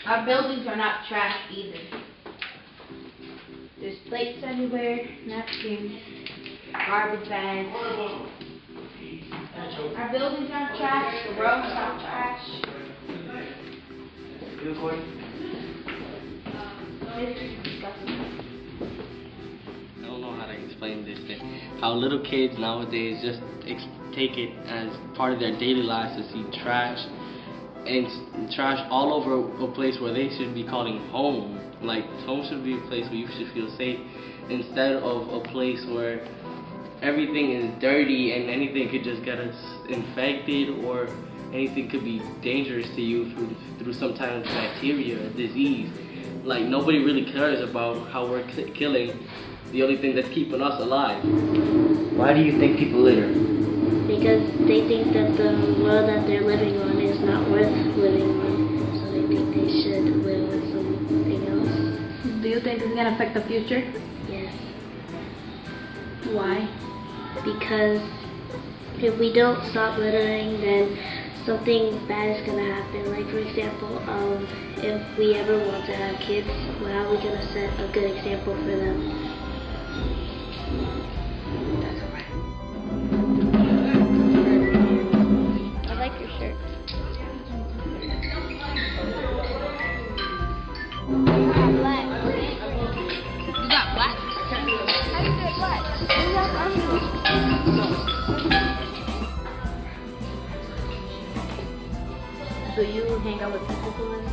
Our buildings are not trashed either. There's plates everywhere, napkins, garbage bags. Our buildings aren't trashed, the roads aren't trashed. You recording? It's disgusting. I don't know how to explain this thing. How little kids nowadays just take it as part of their daily lives to see trash and trash all over a place where they should be calling home. Like, home should be a place where you should feel safe instead of a place where everything is dirty and anything could just get us infected or anything could be dangerous to you through some kind of bacteria, disease. Like, nobody really cares about how we're killing the only thing that's keeping us alive. Why do you think people litter? Because they think that the world that they're living on is not worth living on, so they think they should live with something else. Do you think it's going to affect the future? Yes. Why? Because if we don't stop littering, then something bad is going to happen. Like, for example, if we ever want to have kids, how are we going to set a good example for them? That's why. I like your shirt. Black. You got black. How do you get black? You have army. Do you hang out with people who live?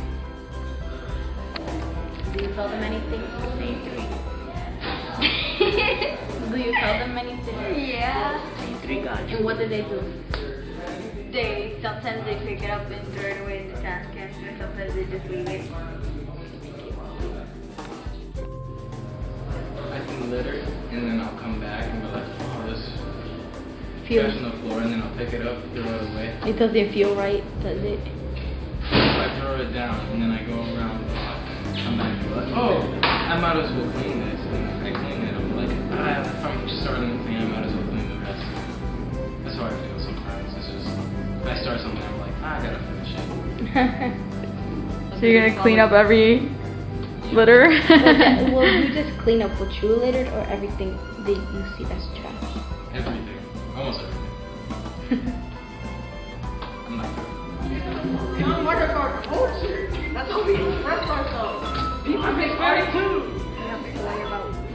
Do you tell them anything? Do you tell them anything? Yeah. Three guys. And what do they do? Sometimes they pick it up and throw it away in the trash can, or sometimes they just leave it. I can litter, and then I'll come back and be like, oh, this Feel. trash on the floor, and then I'll pick it up, throw it away. It doesn't feel right, does it? I throw it down, and then I go around the block, come back and be like, oh, I might as well clean this. And I clean it, I'm like, if I'm starting to clean, I might as well clean the rest. That's how I feel sometimes. It's just, if I start something, I'm like, I gotta finish it. So you're gonna clean up every litter? Will you just clean up what you littered or everything that you see that's trash? Everything. Almost everything. I'm not good.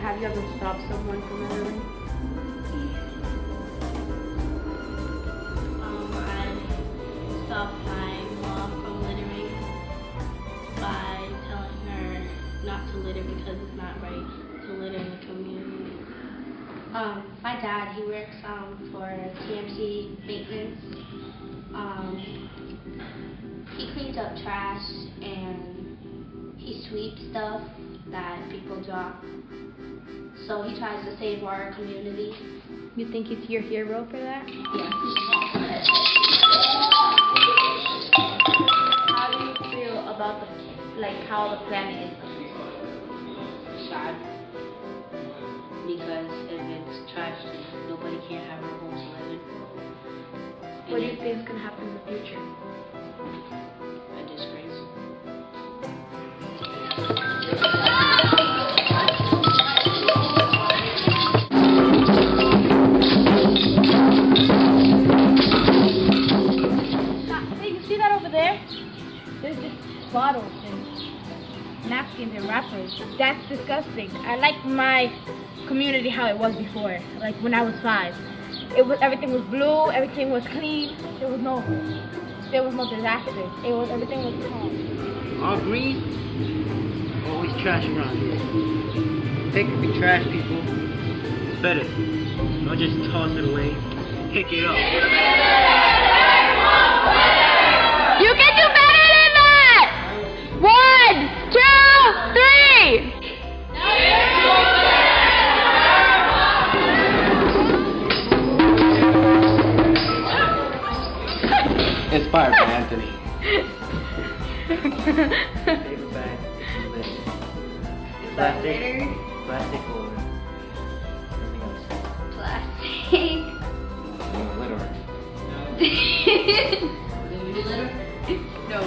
Have you ever stopped someone from littering? I stopped my mom from littering by telling her not to litter because it's not right to litter in the community. My dad, he works for TMC maintenance. He cleans up trash and he sweeps stuff that people drop. So he tries to save our community. You think he's your hero for that? Yes. How do you feel about how the planet is? Sad. Because if it's trash, nobody can have our homes to live in. What do you think is gonna happen in the future? A disgrace. Hey, you see that over there? There's just bottles and napkins and wrappers. That's disgusting. I like my community how it was before, like when I was 5. Everything was blue, everything was clean. There was no disaster. Everything was calm. All green, always trash around here. Pick up your trash, people. It's better. Don't just toss it away. Pick it up. You can do better than that! 1, 2, 3! Inspired by Anthony. Paper bag. Plastic. Plastic or something else. Plastic. Litter. Do you litter? No.